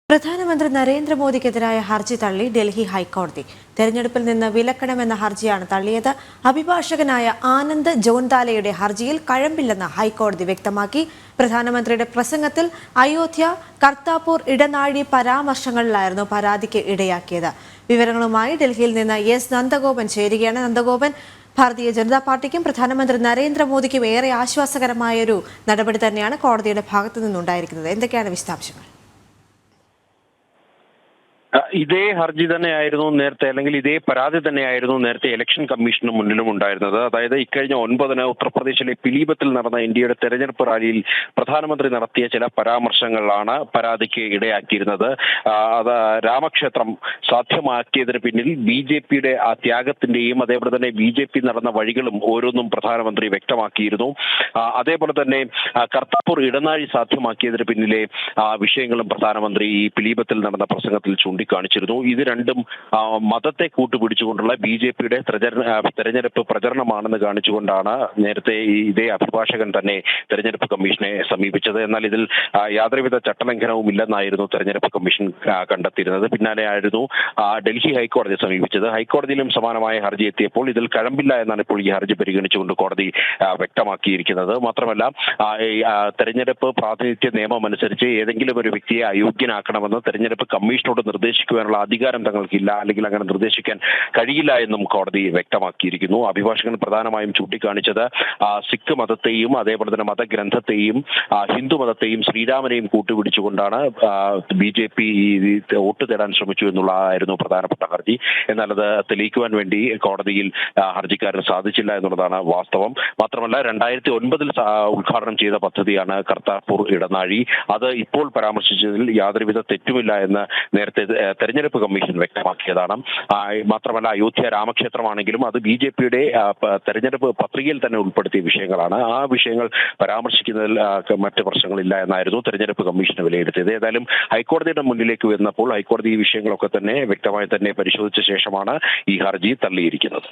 പ്രധാനമന്ത്രി നരേന്ദ്രമോദിക്കെതിരായ ഹർജി തള്ളി ഡൽഹി ഹൈക്കോടതി. തെരഞ്ഞെടുപ്പിൽ നിന്ന് വിലക്കണമെന്ന ഹർജിയാണ് തള്ളിയത്. അഭിഭാഷകനായ ആനന്ദ് ജോൺദാലയുടെ ഹർജിയിൽ കഴമ്പില്ലെന്ന് ഹൈക്കോടതി വ്യക്തമാക്കി. പ്രധാനമന്ത്രിയുടെ പ്രസംഗത്തിൽ അയോധ്യ, കർത്താപൂർ ഇടനാഴി പരാമർശങ്ങളിലായിരുന്നു പരാതിക്ക് ഇടയാക്കിയത്. വിവരങ്ങളുമായി ഡൽഹിയിൽ നിന്ന് എസ് നന്ദഗോപൻ ചേരുകയാണ്. നന്ദഗോപൻ, ഭാരതീയ ജനതാ പാർട്ടിക്കും പ്രധാനമന്ത്രി നരേന്ദ്രമോദിക്കും ഏറെ ആശ്വാസകരമായൊരു നടപടി തന്നെയാണ് കോടതിയുടെ ഭാഗത്തു നിന്നുണ്ടായിരിക്കുന്നത്. എന്തൊക്കെയാണ് വിശദാംശങ്ങൾ? ഇതേ ഹർജി തന്നെയായിരുന്നു നേരത്തെ, അല്ലെങ്കിൽ ഇതേ പരാതി തന്നെയായിരുന്നു നേരത്തെ ഇലക്ഷൻ കമ്മീഷന് മുന്നിലും ഉണ്ടായിരുന്നത്. അതായത് ഇക്കഴിഞ്ഞ 9-ന് ഉത്തർപ്രദേശിലെ പിലീഭത്തിൽ നടന്ന ഇന്ത്യയുടെ തെരഞ്ഞെടുപ്പ് റാലിയിൽ പ്രധാനമന്ത്രി നടത്തിയ ചില പരാമർശങ്ങളാണ് പരാതിക്ക് ഇടയാക്കിയിരുന്നത്. അത് രാമക്ഷേത്രം സാധ്യമാക്കിയതിന് പിന്നിൽ BJP-യുടെ ആ ത്യാഗത്തിന്റെയും അതേപോലെ തന്നെ BJP നടന്ന വഴികളും ഓരോന്നും പ്രധാനമന്ത്രി വ്യക്തമാക്കിയിരുന്നു. അതേപോലെ തന്നെ കർത്താപൂർ ഇടനാഴി സാധ്യമാക്കിയതിന് പിന്നിലെ വിഷയങ്ങളും പ്രധാനമന്ത്രി ഈ പിലീഭത്തിൽ നടന്ന പ്രസംഗത്തിൽ ചൂണ്ടിക്കാണിച്ചിരുന്നു. ഇത് രണ്ടും മതത്തെ കൂട്ടുപിടിച്ചുകൊണ്ടുള്ള BJP-യുടെ തെരഞ്ഞെടുപ്പ് പ്രചരണമാണെന്ന് കാണിച്ചുകൊണ്ടാണ് നേരത്തെ ഇതേ അഭിഭാഷകൻ തന്നെ തെരഞ്ഞെടുപ്പ് കമ്മീഷനെ സമീപിച്ചത്. എന്നാൽ ഇതിൽ യാതൊരുവിധ ചട്ടലംഘനവും ഇല്ലെന്നായിരുന്നു തെരഞ്ഞെടുപ്പ് കമ്മീഷൻ കണ്ടെത്തിയിരുന്നത്. പിന്നാലെയായിരുന്നു ഡൽഹി ഹൈക്കോടതിയെ സമീപിച്ചത്. ഹൈക്കോടതിയിലും സമാനമായ ഹർജി എത്തിയപ്പോൾ ഇതിൽ കഴമ്പില്ല എന്നാണ് ഇപ്പോൾ ഈ ഹർജി പരിഗണിച്ചുകൊണ്ട് കോടതി വ്യക്തമാക്കിയിരിക്കുന്നത്. മാത്രമല്ല, തെരഞ്ഞെടുപ്പ് പ്രാതിനിധ്യ നിയമം അനുസരിച്ച് ഏതെങ്കിലും ഒരു വ്യക്തിയെ അയോഗ്യനാക്കണമെന്ന് തെരഞ്ഞെടുപ്പ് കമ്മീഷനോട് നിർദ്ദേശിക്കുവാനുള്ള അധികാരം തങ്ങൾക്കില്ല, അല്ലെങ്കിൽ അങ്ങനെ നിർദ്ദേശിക്കാൻ കഴിയില്ല എന്നും കോടതി വ്യക്തമാക്കിയിരിക്കുന്നു. അഭിഭാഷകൻ പ്രധാനമായും ചൂണ്ടിക്കാണിച്ചത് സിഖ് മതത്തെയും അതേപോലെ തന്നെ മതഗ്രന്ഥത്തെയും ഹിന്ദു മതത്തെയും ശ്രീരാമനെയും കൂട്ടുപിടിച്ചുകൊണ്ടാണ് BJP വോട്ട് തേടാൻ ശ്രമിച്ചു എന്നുള്ളതായിരുന്നു പ്രധാനപ്പെട്ട ഹർജി. എന്നാൽ അത് തെളിയിക്കുവാൻ വേണ്ടി കോടതിയിൽ ഹർജിക്കാരന് സാധിച്ചില്ല എന്നുള്ളതാണ് വാസ്തവം. മാത്രമല്ല, 2009-ൽ ഉദ്ഘാടനം ചെയ്ത പദ്ധതിയാണ് കർത്താപൂർ ഇടനാഴി. അത് ഇപ്പോൾ പരാമർശിച്ചതിൽ യാതൊരുവിധ തെറ്റുമില്ല എന്ന് നേരത്തെ തെരഞ്ഞെടുപ്പ് കമ്മീഷൻ വ്യക്തമാക്കിയതാണ്. മാത്രമല്ല, അയോധ്യ രാമക്ഷേത്രമാണെങ്കിലും അത് BJP-യുടെ തെരഞ്ഞെടുപ്പ് പത്രികയിൽ തന്നെ ഉൾപ്പെടുത്തിയ വിഷയങ്ങളാണ്. ആ വിഷയങ്ങൾ പരാമർശിക്കുന്നതിൽ മറ്റ് പ്രശ്നങ്ങളില്ല എന്നായിരുന്നു തെരഞ്ഞെടുപ്പ് കമ്മീഷന് വിലയിരുത്തിയത്. ഏതായാലും ഹൈക്കോടതിയുടെ മുന്നിലേക്ക് വരുന്നപ്പോൾ ഹൈക്കോടതി ഈ വിഷയങ്ങളൊക്കെ തന്നെ വ്യക്തമായി തന്നെ പരിശോധിച്ച ശേഷമാണ് ഈ ഹർജി തള്ളിയിരിക്കുന്നത്.